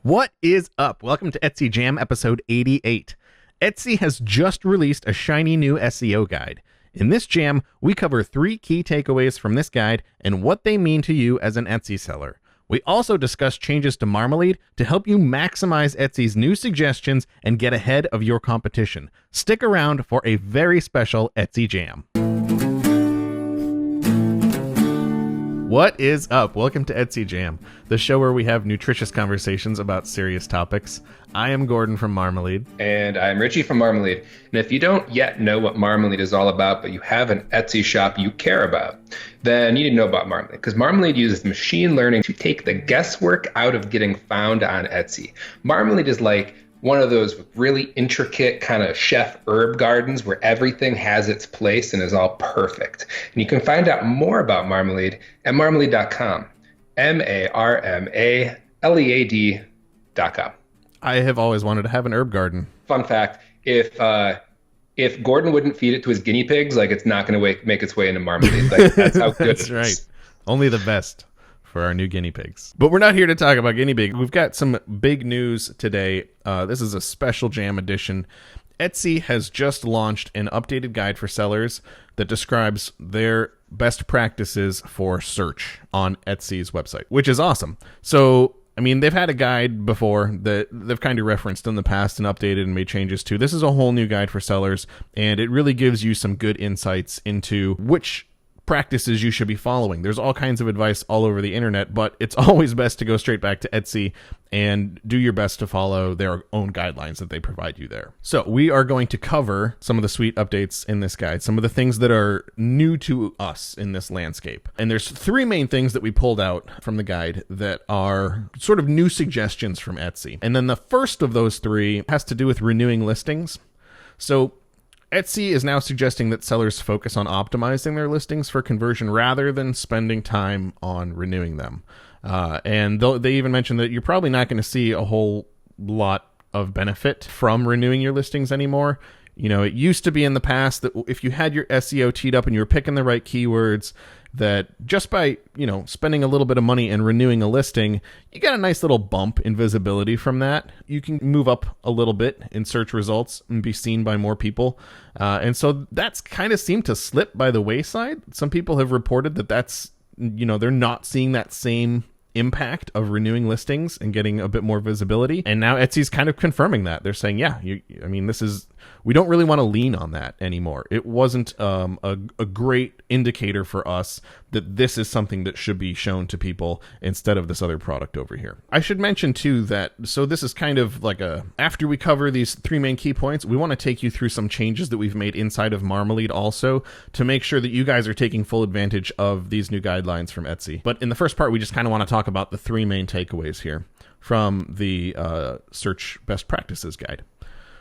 What is up? Welcome to Etsy Jam episode 88. Etsy has just released a shiny new SEO guide. In this jam, we cover 3 key takeaways from this guide and what they mean to you as an Etsy seller. We also discuss changes to Marmalade to help you maximize Etsy's new suggestions and get ahead of your competition. Stick around for a very special Etsy Jam. What is up? Welcome to Etsy Jam, the show where we have nutritious conversations about serious topics. I am Gordon from Marmalade. And I'm Richie from Marmalade. And if you don't yet know what Marmalade is all about, but you have an Etsy shop you care about, then you need to know about Marmalade. Because Marmalade uses machine learning to take the guesswork out of getting found on Etsy. Marmalade is like one of those really intricate kind of chef herb gardens where everything has its place and is all perfect. And you can find out more about Marmalade at marmalade.com. MARMALEAD.com. I have always wanted to have an herb garden. Fun fact, if Gordon wouldn't feed it to his guinea pigs, like it's not going to make its way into Marmalade. Like, that's how good That's right. Only the best for our new guinea pigs. But we're not here to talk about guinea pigs. We've got some big news today. This is a special jam edition. Etsy has just launched an updated guide for sellers that describes their best practices for search on Etsy's website, which is awesome. So, I mean, they've had a guide before that they've kind of referenced in the past and updated and made changes to. This is a whole new guide for sellers, and it really gives you some good insights into which practices you should be following. There's all kinds of advice all over the internet, but it's always best to go straight back to Etsy and do your best to follow their own guidelines that they provide you there. So we are going to cover some of the sweet updates in this guide, some of the things that are new to us in this landscape. And there's 3 main things that we pulled out from the guide that are sort of new suggestions from Etsy. And then the first of those 3 has to do with renewing listings. So Etsy is now suggesting that sellers focus on optimizing their listings for conversion rather than spending time on renewing them. And they even mentioned that you're probably not going to see a whole lot of benefit from renewing your listings anymore. You know, it used to be in the past that if you had your SEO teed up and you were picking the right keywords, that just by, spending a little bit of money and renewing a listing, you get a nice little bump in visibility from that. You can move up a little bit in search results and be seen by more people. And so that's kind of seemed to slip by the wayside. Some people have reported that that's, they're not seeing that same impact of renewing listings and getting a bit more visibility. And now Etsy's kind of confirming that. They're saying, we don't really want to lean on that anymore. It wasn't a great indicator for us that this is something that should be shown to people instead of this other product over here. I should mention too that, so this is kind of like after we cover these 3 main key points, we want to take you through some changes that we've made inside of Marmalade also to make sure that you guys are taking full advantage of these new guidelines from Etsy. But in the first part, we just kind of want to talk about the 3 main takeaways here from the Search Best Practices guide.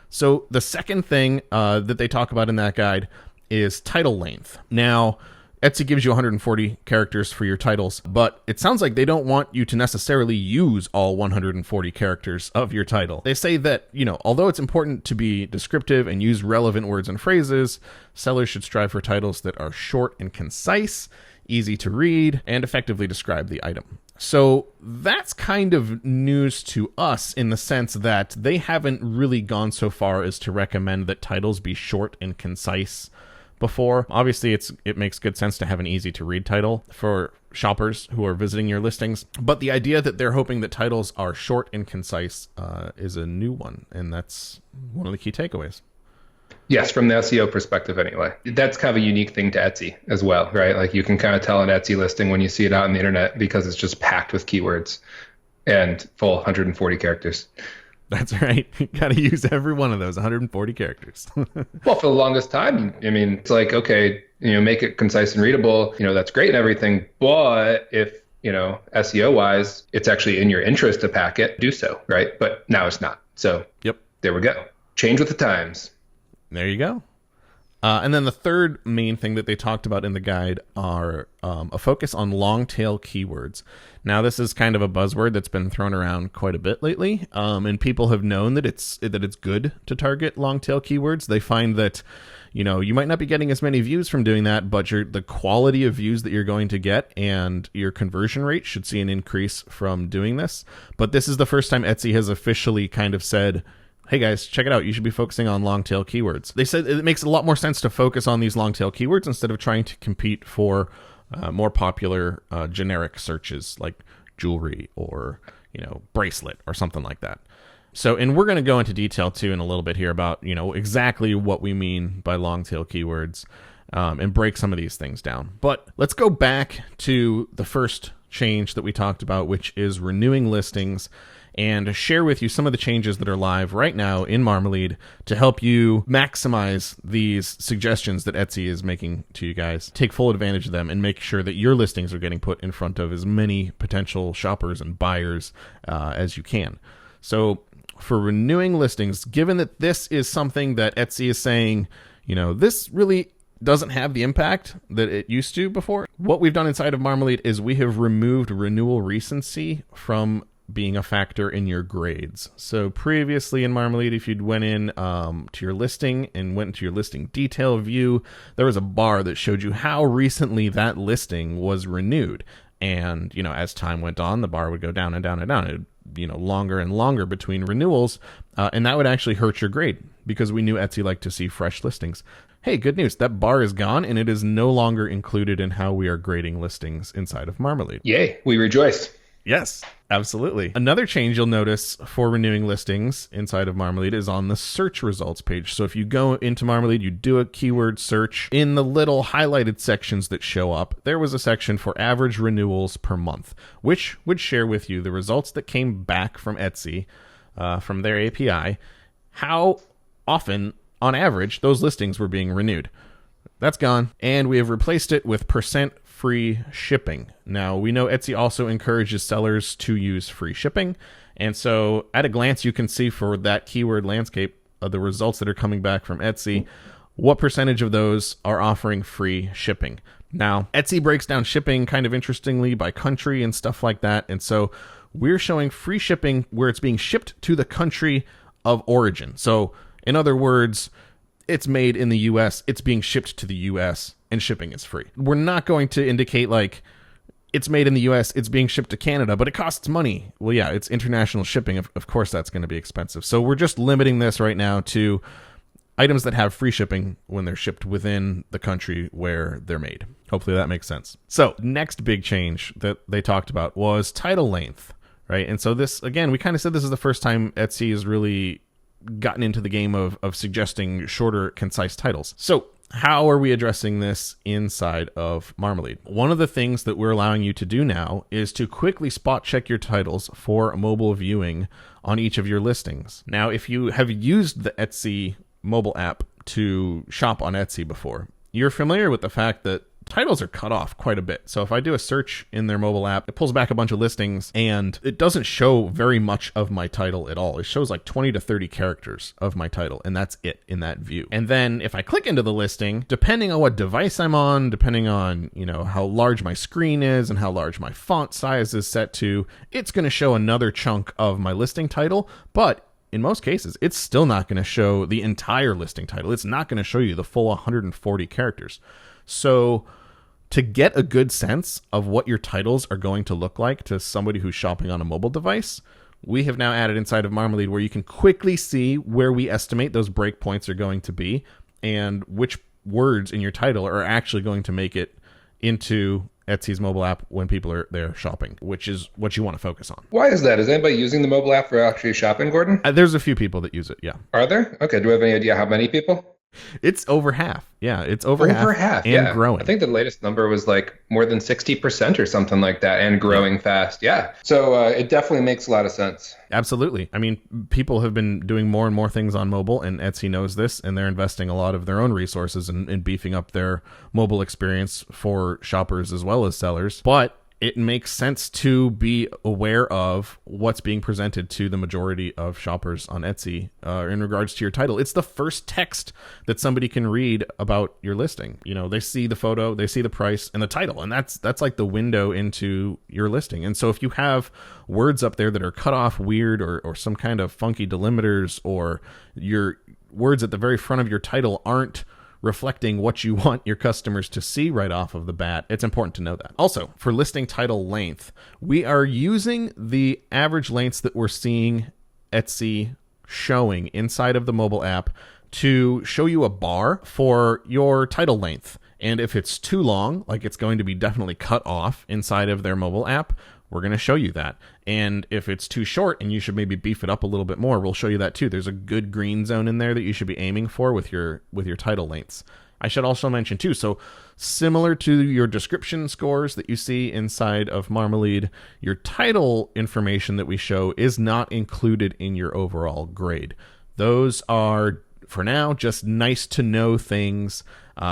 So the second thing that they talk about in that guide is title length. Now, Etsy gives you 140 characters for your titles, but it sounds like they don't want you to necessarily use all 140 characters of your title. They say that, although it's important to be descriptive and use relevant words and phrases, sellers should strive for titles that are short and concise, easy to read, and effectively describe the item. So that's kind of news to us in the sense that they haven't really gone so far as to recommend that titles be short and concise before. Obviously, it makes good sense to have an easy to read title for shoppers who are visiting your listings. But the idea that they're hoping that titles are short and concise is a new one. And that's one of the key takeaways. Yes, from the SEO perspective anyway. That's kind of a unique thing to Etsy as well, right? Like you can kind of tell an Etsy listing when you see it out on the internet because it's just packed with keywords and full 140 characters. That's right. You got to use every one of those 140 characters. Well, for the longest time, it's like, okay, make it concise and readable. That's great and everything. But if, SEO wise, it's actually in your interest to pack it, do so, right? But now it's not. So yep, there we go. Change with the times. There you go. And then the third main thing that they talked about in the guide are a focus on long-tail keywords. Now, this is kind of a buzzword that's been thrown around quite a bit lately, and people have known that it's good to target long-tail keywords. They find that, you might not be getting as many views from doing that, but the quality of views that you're going to get and your conversion rate should see an increase from doing this. But this is the first time Etsy has officially kind of said, hey guys, check it out. You should be focusing on long tail keywords. They said it makes a lot more sense to focus on these long tail keywords instead of trying to compete for more popular generic searches like jewelry or, bracelet or something like that. So, and we're going to go into detail too in a little bit here about, exactly what we mean by long tail keywords and break some of these things down. But let's go back to the first change that we talked about, which is renewing listings, and share with you some of the changes that are live right now in Marmalade to help you maximize these suggestions that Etsy is making to you guys. Take full advantage of them and make sure that your listings are getting put in front of as many potential shoppers and buyers as you can. So for renewing listings, given that this is something that Etsy is saying, this really doesn't have the impact that it used to before, what we've done inside of Marmalade is we have removed renewal recency from being a factor in your grades. So previously in Marmalade, if you'd went in to your listing and went into your listing detail view, there was a bar that showed you how recently that listing was renewed. And, as time went on, the bar would go down and down and down. It would, longer and longer between renewals. And that would actually hurt your grade because we knew Etsy liked to see fresh listings. Hey, good news. That bar is gone and it is no longer included in how we are grading listings inside of Marmalade. Yay, we rejoice. Yes, absolutely. Another change you'll notice for renewing listings inside of Marmalade is on the search results page. So if you go into Marmalade, you do a keyword search, in the little highlighted sections that show up, there was a section for average renewals per month, which would share with you the results that came back from Etsy, from their API, how often, on average, those listings were being renewed. That's gone, and we have replaced it with % free shipping. Now, we know Etsy also encourages sellers to use free shipping, and so at a glance, you can see for that keyword landscape of the results that are coming back from Etsy, what percentage of those are offering free shipping. Now, Etsy breaks down shipping kind of interestingly by country and stuff like that, and so we're showing free shipping where it's being shipped to the country of origin. So, in other words, it's made in the US, it's being shipped to the US, and shipping is free. We're not going to indicate like it's made in the US, it's being shipped to Canada, but it costs money. Well, yeah, it's international shipping. Of course, that's going to be expensive. So we're just limiting this right now to items that have free shipping when they're shipped within the country where they're made. Hopefully that makes sense. So next big change that they talked about was title length, right? And so this, again, we kind of said this is the first time Etsy has really gotten into the game of suggesting shorter, concise titles. So how are we addressing this inside of Marmalade? One of the things that we're allowing you to do now is to quickly spot check your titles for mobile viewing on each of your listings. Now, if you have used the Etsy mobile app to shop on Etsy before, you're familiar with the fact that titles are cut off quite a bit. So if I do a search in their mobile app, it pulls back a bunch of listings and it doesn't show very much of my title at all. It shows like 20 to 30 characters of my title, and that's it in that view. And then if I click into the listing, depending on what device I'm on, depending on, how large my screen is and how large my font size is set to, it's going to show another chunk of my listing title, but in most cases, it's still not going to show the entire listing title. It's not going to show you the full 140 characters. So to get a good sense of what your titles are going to look like to somebody who's shopping on a mobile device, we have now added inside of Marmalade where you can quickly see where we estimate those breakpoints are going to be and which words in your title are actually going to make it into Etsy's mobile app when people are there shopping, which is what you want to focus on. Why is that? Is anybody using the mobile app for actually shopping, Gordon? There's a few people that use it, yeah. Are there? Okay, do we have any idea how many people? It's over half. Yeah, it's over half and yeah. growing. I think the latest number was like more than 60% or something like that, and growing fast. Yeah. So it definitely makes a lot of sense. Absolutely. I mean, people have been doing more and more things on mobile, and Etsy knows this, and they're investing a lot of their own resources in beefing up their mobile experience for shoppers as well as sellers. But it makes sense to be aware of what's being presented to the majority of shoppers on Etsy in regards to your title. It's the first text that somebody can read about your listing. You know, they see the photo, they see the price and the title, and that's like the window into your listing. And so if you have words up there that are cut off weird or some kind of funky delimiters, or your words at the very front of your title aren't reflecting what you want your customers to see right off of the bat, it's important to know that. Also, for listing title length, we are using the average lengths that we're seeing Etsy showing inside of the mobile app to show you a bar for your title length. And if it's too long, like it's going to be definitely cut off inside of their mobile app, we're going to show you that. And if it's too short and you should maybe beef it up a little bit more, we'll show you that too. There's a good green zone in there that you should be aiming for with your title lengths. I should also mention too, so similar to your description scores that you see inside of Marmalade, your title information that we show is not included in your overall grade. Those are, for now, just nice to know things,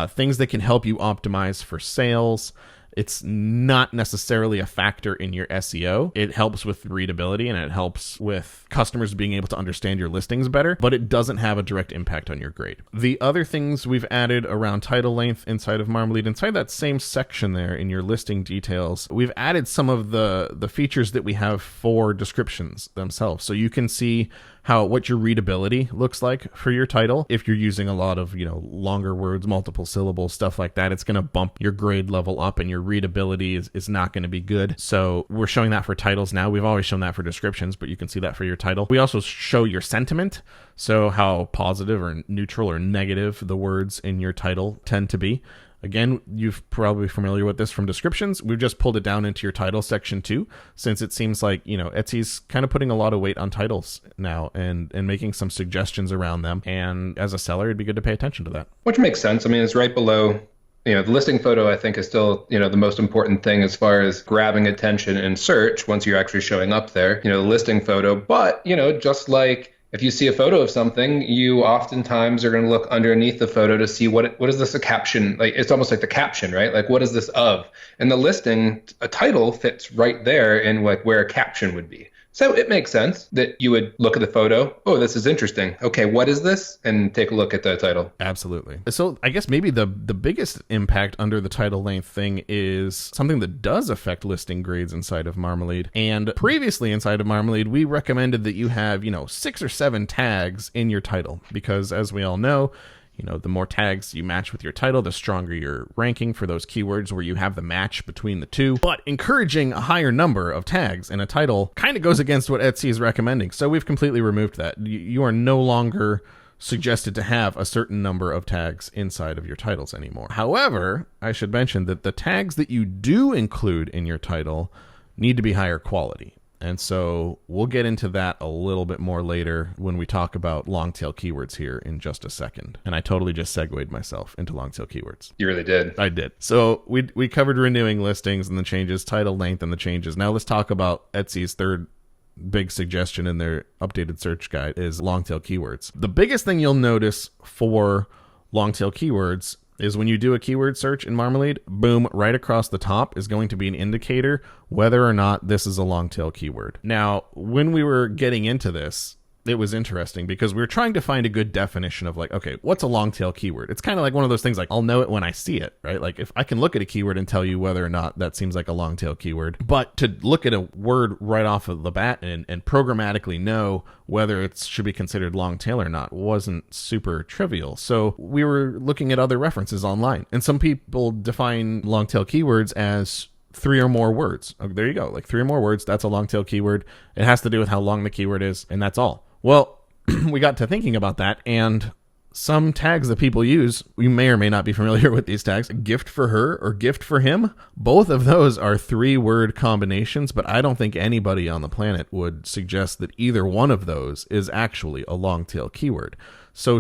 things that can help you optimize for sales. It's not necessarily a factor in your SEO. It helps with readability and it helps with customers being able to understand your listings better, but it doesn't have a direct impact on your grade. The other things we've added around title length inside of Marmalade, inside that same section there in your listing details, we've added some of the features that we have for descriptions themselves. So you can see what your readability looks like for your title. If you're using a lot of, longer words, multiple syllables, stuff like that, it's going to bump your grade level up and your readability is not going to be good. So we're showing that for titles now. We've always shown that for descriptions, but you can see that for your title. We also show your sentiment, so how positive or neutral or negative the words in your title tend to be. Again, you're probably familiar with this from descriptions. We've just pulled it down into your title section too, since it seems like, Etsy's kind of putting a lot of weight on titles now and making some suggestions around them. And as a seller, it'd be good to pay attention to that. Which makes sense. I mean, it's right below, the listing photo, I think, is still, the most important thing as far as grabbing attention in search once you're actually showing up there, the listing photo. But, just like if you see a photo of something, you oftentimes are going to look underneath the photo to see what is this a caption? Like, it's almost like the caption, right? Like, what is this of? And the listing, a title fits right there in like where a caption would be. So it makes sense that you would look at the photo. Oh, this is interesting. Okay, what is this? And take a look at the title. Absolutely. So I guess maybe the biggest impact under the title length thing is something that does affect listing grades inside of Marmalade. And previously inside of Marmalade, we recommended that you have, 6 or 7 tags in your title, because as we all know, the more tags you match with your title, the stronger your ranking for those keywords where you have the match between the two. But encouraging a higher number of tags in a title kind of goes against what Etsy is recommending. So we've completely removed that. You are no longer suggested to have a certain number of tags inside of your titles anymore. However, I should mention that the tags that you do include in your title need to be higher quality. And so we'll get into that a little bit more later when we talk about Longtail keywords here in just a second. And I totally just segued myself into Longtail keywords. You really did. I did. So we covered renewing listings and the changes, title length and the changes. Now let's talk about Etsy's third big suggestion in their updated search guide is Longtail keywords. The biggest thing you'll notice for Longtail keywords is when you do a keyword search in Marmalade, boom, right across the top is going to be an indicator whether or not this is a long tail keyword. Now, when we were getting into this, it was interesting because we were trying to find a good definition of like, okay, what's a long tail keyword? It's kind of like one of those things like I'll know it when I see it, right? Like if I can look at a keyword and tell you whether or not that seems like a long tail keyword, but to look at a word right off of the bat and programmatically know whether it should be considered long tail or not wasn't super trivial. So we were looking at other references online, and some people define long tail keywords as 3 or more words. Oh, there you go. Like 3 or more words. That's a long tail keyword. It has to do with how long the keyword is, and that's all. Well, we got to thinking about that, and some tags that people use, you may or may not be familiar with these tags, gift for her or gift for him. Both of those are 3-word combinations, but I don't think anybody on the planet would suggest that either one of those is actually a long tail keyword. So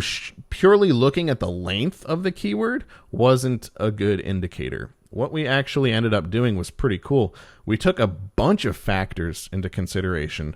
purely looking at the length of the keyword wasn't a good indicator. What we actually ended up doing was pretty cool. We took a bunch of factors into consideration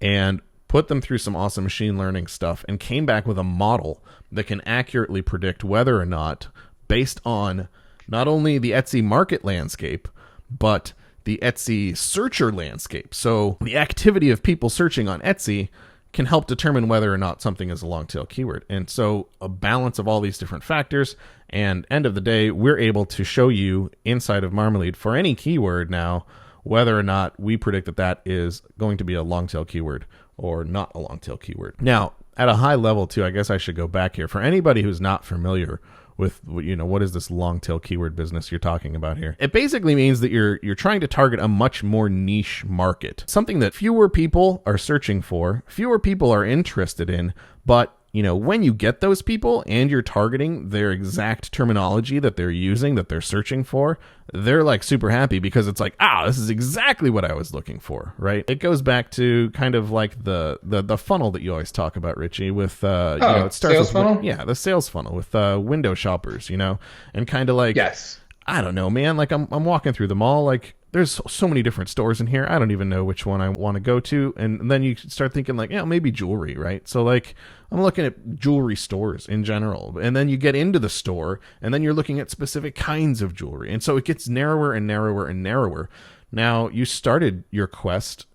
and put them through some awesome machine learning stuff and came back with a model that can accurately predict whether or not, based on not only the Etsy market landscape, but the Etsy searcher landscape. So the activity of people searching on Etsy can help determine whether or not something is a long tail keyword. And so a balance of all these different factors, and end of the day, we're able to show you inside of Marmalade for any keyword now, whether or not we predict that that is going to be a long tail keyword or not a long tail keyword. Now, at a high level too, I guess I should go back here. For anybody who's not familiar with, what is this long tail keyword business you're talking about here? It basically means that you're trying to target a much more niche market, something that fewer people are searching for, fewer people are interested in, but when you get those people and you're targeting their exact terminology that they're using, that they're searching for, they're like super happy because it's like, this is exactly what I was looking for, right? It goes back to kind of like the funnel that you always talk about, Richie, with, it starts sales with, funnel? Yeah, the sales funnel with window shoppers, and kind of like, Yes. I don't know, man, like I'm walking through the mall, like there's so many different stores in here. I don't even know which one I want to go to. And then you start thinking like, maybe jewelry, right? So like I'm looking at jewelry stores in general. And then you get into the store and then you're looking at specific kinds of jewelry. And so it gets narrower and narrower and narrower. Now you started your quest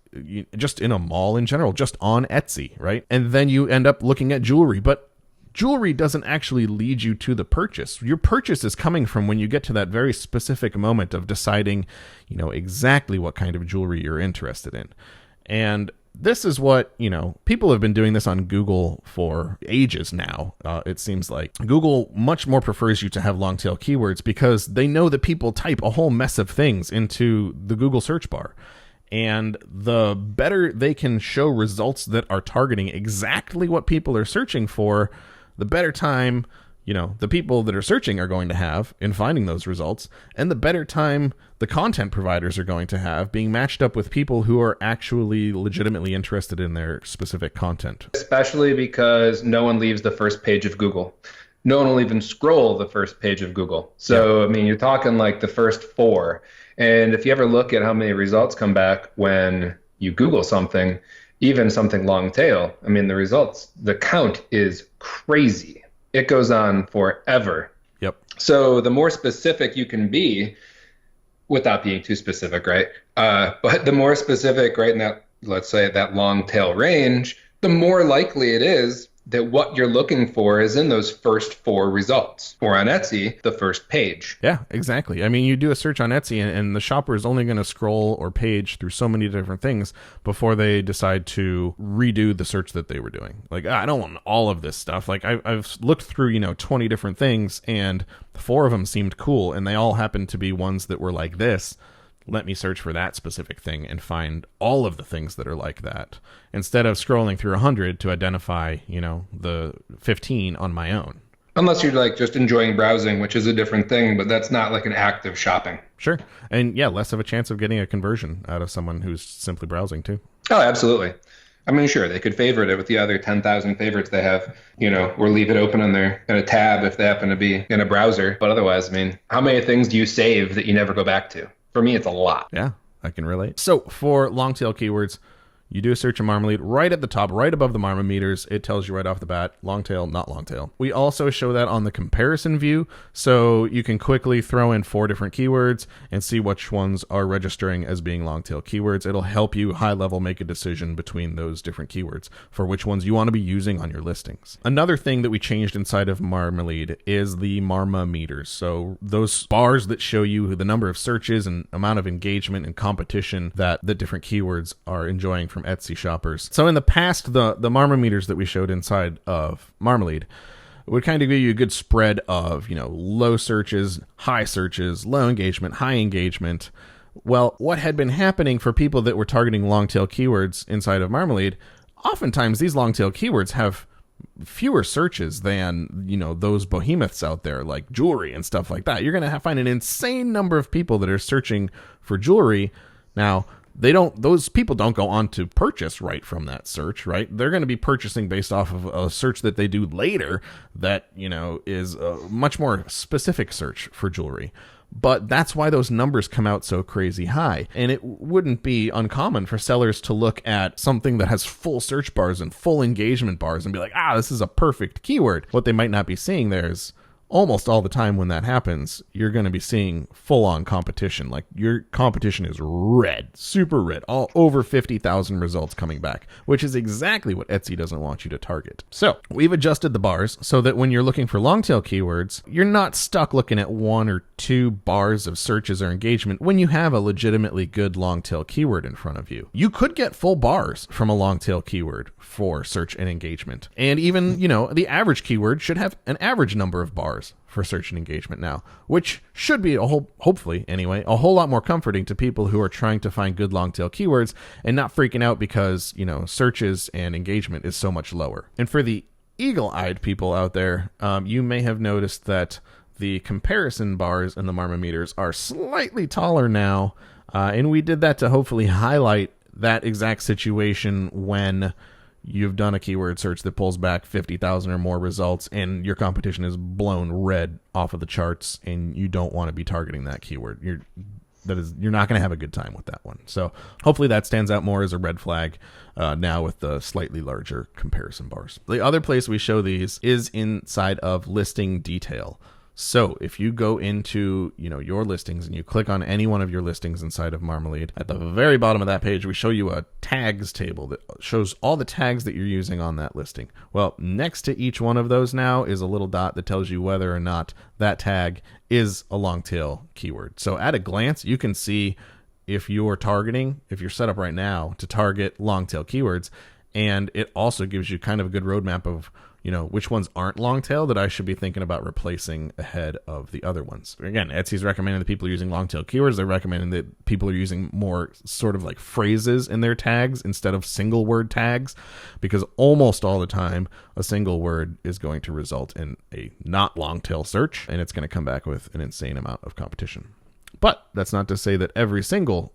just in a mall in general, just on Etsy, right? And then you end up looking at jewelry, but jewelry doesn't actually lead you to the purchase. Your purchase is coming from when you get to that very specific moment of deciding, exactly what kind of jewelry you're interested in. And this is what, people have been doing this on Google for ages now. It seems like Google much more prefers you to have long tail keywords because they know that people type a whole mess of things into the Google search bar. And the better they can show results that are targeting exactly what people are searching for, the better time, the people that are searching are going to have in finding those results, and the better time the content providers are going to have being matched up with people who are actually legitimately interested in their specific content. Especially because no one leaves the first page of Google. No one will even scroll the first page of Google. So, yeah. I mean, you're talking like the first 4. And if you ever look at how many results come back when you Google something, even something long tail, I mean, the count is crazy. It goes on forever. Yep. So the more specific you can be, without being too specific, right? But the more specific, right, in that, let's say that long tail range, the more likely it is that what you're looking for is in those first 4 results, or on Etsy, the first page. Yeah, exactly. I mean, you do a search on Etsy and the shopper is only going to scroll or page through so many different things before they decide to redo the search that they were doing. Like, I don't want all of this stuff. Like I've looked through, 20 different things and 4 of them seemed cool and they all happened to be ones that were like this. Let me search for that specific thing and find all of the things that are like that instead of scrolling through 100 to identify, the 15 on my own. Unless you're like just enjoying browsing, which is a different thing, but that's not like an active shopping. Sure. And yeah, less of a chance of getting a conversion out of someone who's simply browsing too. Oh, absolutely. I mean, sure, they could favorite it with the other 10,000 favorites they have, or leave it open in a tab if they happen to be in a browser. But otherwise, I mean, how many things do you save that you never go back to? For me, it's a lot. Yeah, I can relate. So for long tail keywords, you do a search of Marmalade right at the top, right above the Marma meters. It tells you right off the bat, long tail, not long tail. We also show that on the comparison view, so you can quickly throw in 4 different keywords and see which ones are registering as being long tail keywords. It'll help you high level make a decision between those different keywords for which ones you want to be using on your listings. Another thing that we changed inside of Marmalade is the Marma meters. So those bars that show you the number of searches and amount of engagement and competition that the different keywords are enjoying from Etsy shoppers. So in the past, the Marma meters that we showed inside of Marmalade would kind of give you a good spread of, low searches, low engagement, high engagement. Well, what had been happening for people that were targeting long tail keywords inside of Marmalade, oftentimes these long tail keywords have fewer searches than, those behemoths out there like jewelry and stuff like that. You're going to find an insane number of people that are searching for jewelry. Now, those people don't go on to purchase right from that search, right? They're going to be purchasing based off of a search that they do later that, is a much more specific search for jewelry. But that's why those numbers come out so crazy high. And it wouldn't be uncommon for sellers to look at something that has full search bars and full engagement bars and be like, this is a perfect keyword. What they might not be seeing there is, almost all the time when that happens, you're going to be seeing full-on competition. Like your competition is red, super red, all over 50,000 results coming back, which is exactly what Etsy doesn't want you to target. So we've adjusted the bars so that when you're looking for long-tail keywords, you're not stuck looking at 1 or 2 bars of searches or engagement when you have a legitimately good long-tail keyword in front of you. You could get full bars from a long-tail keyword for search and engagement. And even, the average keyword should have an average number of bars for search and engagement now, which should be hopefully anyway, a whole lot more comforting to people who are trying to find good long tail keywords and not freaking out because, searches and engagement is so much lower. And for the eagle-eyed people out there, you may have noticed that the comparison bars in the Marmameters are slightly taller now. And we did that to hopefully highlight that exact situation when you've done a keyword search that pulls back 50,000 or more results and your competition is blown red off of the charts and you don't want to be targeting that keyword. You're not going to have a good time with that one. So hopefully that stands out more as a red flag now with the slightly larger comparison bars. The other place we show these is inside of listing detail. So if you go into, your listings and you click on any one of your listings inside of Marmalade, at the very bottom of that page, we show you a tags table that shows all the tags that you're using on that listing. Well, next to each one of those now is a little dot that tells you whether or not that tag is a long tail keyword. So at a glance, you can see if you're set up right now to target long tail keywords, and it also gives you kind of a good roadmap of which ones aren't long tail that I should be thinking about replacing ahead of the other ones. Again, Etsy's recommending that people are using long tail keywords. They're recommending that people are using more sort of like phrases in their tags instead of single word tags, because almost all the time a single word is going to result in a not long tail search, and it's going to come back with an insane amount of competition. But that's not to say that every single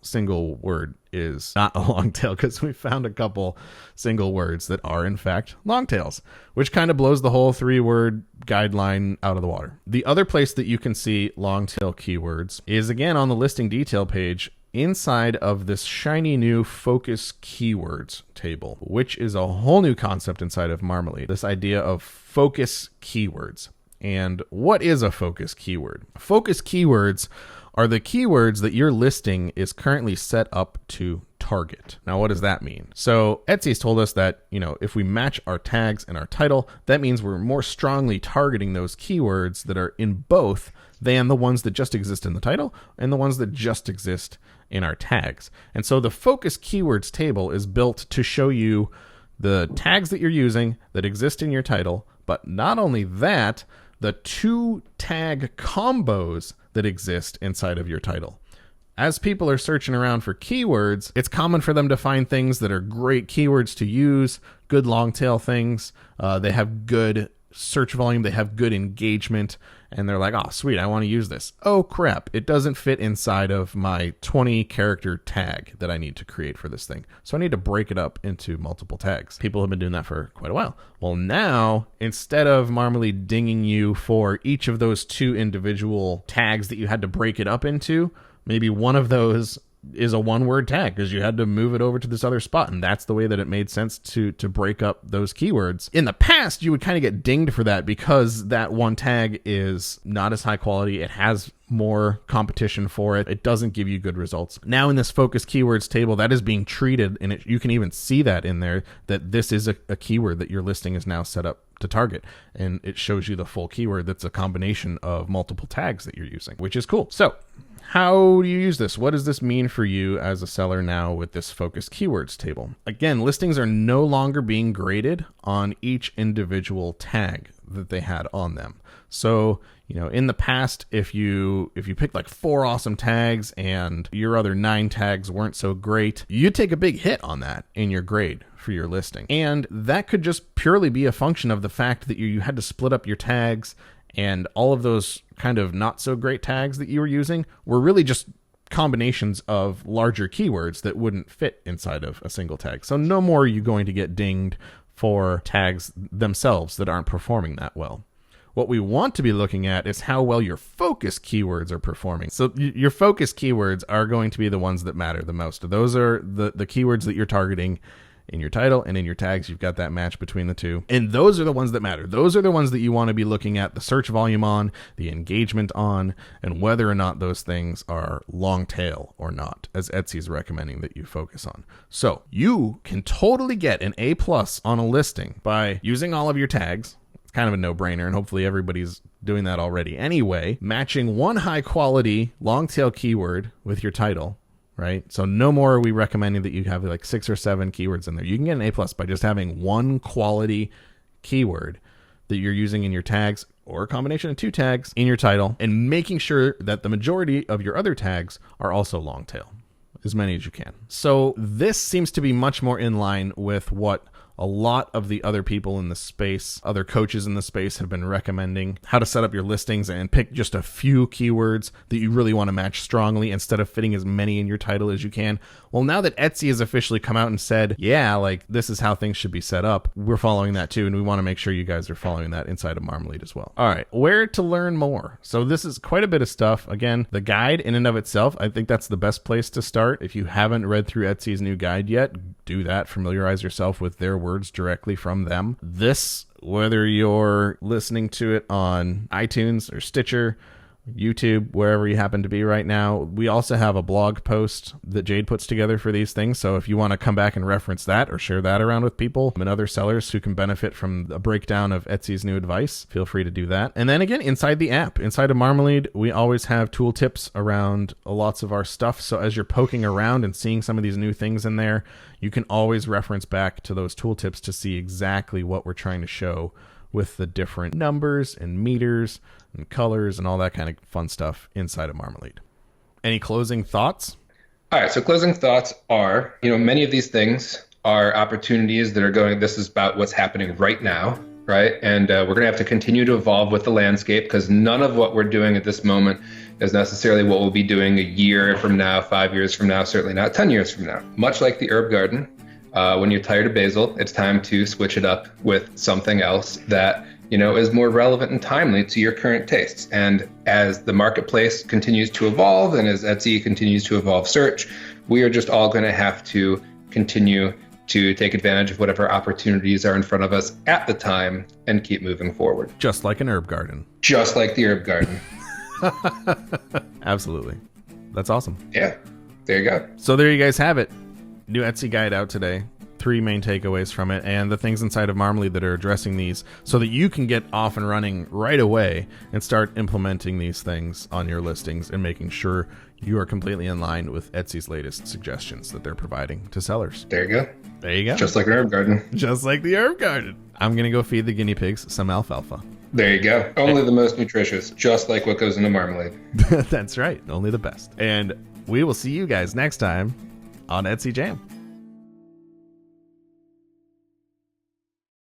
word is not a long tail, because we found a couple single words that are in fact long tails, which kind of blows the whole 3-word guideline out of the water. The other place that you can see long tail keywords is again on the listing detail page inside of this shiny new focus keywords table, which is a whole new concept inside of Marmalade. This idea of focus keywords. And what is a focus keyword? Focus keywords are the keywords that your listing is currently set up to target. Now, what does that mean? So Etsy's told us that, if we match our tags and our title, that means we're more strongly targeting those keywords that are in both than the ones that just exist in the title and the ones that just exist in our tags. And so the focus keywords table is built to show you the tags that you're using that exist in your title, but not only that, the 2 tag combos that exist inside of your title. As people are searching around for keywords, it's common for them to find things that are great keywords to use, good long tail things. They have good search volume, they have good engagement, and they're like, oh, sweet, I want to use this. Oh, crap, it doesn't fit inside of my 20 character tag that I need to create for this thing. So I need to break it up into multiple tags. People have been doing that for quite a while. Well, now, instead of Marmalade dinging you for each of those 2 individual tags that you had to break it up into, maybe one of those is a 1-word tag because you had to move it over to this other spot, and that's the way that it made sense to break up those keywords. In the past, you would kind of get dinged for that because that one tag is not as high quality. It has more competition for it. It doesn't give you good results. Now in this focus keywords table, that is being treated, and you can even see that in there, that this is a keyword that your listing is now set up to target, and it shows you the full keyword that's a combination of multiple tags that you're using, which is cool. So how do you use this? What does this mean for you as a seller now with this focus keywords table? Again, listings are no longer being graded on each individual tag that they had on them. So, in the past, if you picked like 4 awesome tags and your other 9 tags weren't so great, you'd take a big hit on that in your grade for your listing. And that could just purely be a function of the fact that you had to split up your tags, and all of those kind of not so great tags that you were using were really just combinations of larger keywords that wouldn't fit inside of a single tag. So no more are you going to get dinged for tags themselves that aren't performing that well. What we want to be looking at is how well your focus keywords are performing. So your focus keywords are going to be the ones that matter the most. Those are the keywords that you're targeting in your title and in your tags, you've got that match between the two. And those are the ones that matter. Those are the ones that you want to be looking at the search volume on, the engagement on, and whether or not those things are long tail or not, as Etsy is recommending that you focus on. So you can totally get an A+ on a listing by using all of your tags. It's kind of a no-brainer, and hopefully everybody's doing that already anyway. Matching one high-quality long-tail keyword with your title, right? So no more are we recommending that you have like 6 or 7 keywords in there. You can get an A+ by just having one quality keyword that you're using in your tags, or a combination of 2 tags in your title, and making sure that the majority of your other tags are also long-tail, as many as you can. So this seems to be much more in line with what a lot of the other people in the space, other coaches in the space, have been recommending, how to set up your listings and pick just a few keywords that you really want to match strongly instead of fitting as many in your title as you can. Well, now that Etsy has officially come out and said, yeah, like this is how things should be set up, we're following that too, and we want to make sure you guys are following that inside of Marmalade as well. All right, where to learn more? So this is quite a bit of stuff. Again, the guide in and of itself, I think that's the best place to start. If you haven't read through Etsy's new guide yet, do that. Familiarize yourself with their words directly from them. This, whether you're listening to it on iTunes or Stitcher, YouTube, wherever you happen to be right now, we also have a blog post that Jade puts together for these things. So if you want to come back and reference that or share that around with people and other sellers who can benefit from a breakdown of Etsy's new advice, feel free to do that. And then again, inside the app, inside of Marmalade, we always have tool tips around lots of our stuff. So as you're poking around and seeing some of these new things in there, you can always reference back to those tool tips to see exactly what we're trying to show with the different numbers and meters and colors and all that kind of fun stuff inside of Marmalade. Any closing thoughts? All right, so closing thoughts are, many of these things are opportunities that are going, this is about what's happening right now, right? And we're going to have to continue to evolve with the landscape, because none of what we're doing at this moment is necessarily what we'll be doing a year from now, 5 years from now, certainly not 10 years from now. Much like the herb garden, when you're tired of basil, it's time to switch it up with something else that is more relevant and timely to your current tastes. And as the marketplace continues to evolve, and as Etsy continues to evolve search, we are just all going to have to continue to take advantage of whatever opportunities are in front of us at the time and keep moving forward. Just like an herb garden. Just like the herb garden. Absolutely. That's awesome. Yeah, there you go. So there you guys have it. New Etsy guide out today. 3 main takeaways from it, and the things inside of Marmalade that are addressing these so that you can get off and running right away and start implementing these things on your listings and making sure you are completely in line with Etsy's latest suggestions that they're providing to sellers. There you go. There you go. Just like an herb garden. Just like the herb garden. I'm going to go feed the guinea pigs some alfalfa. There you go. Only the most nutritious, just like what goes into Marmalade. That's right. Only the best. And we will see you guys next time on Etsy Jam.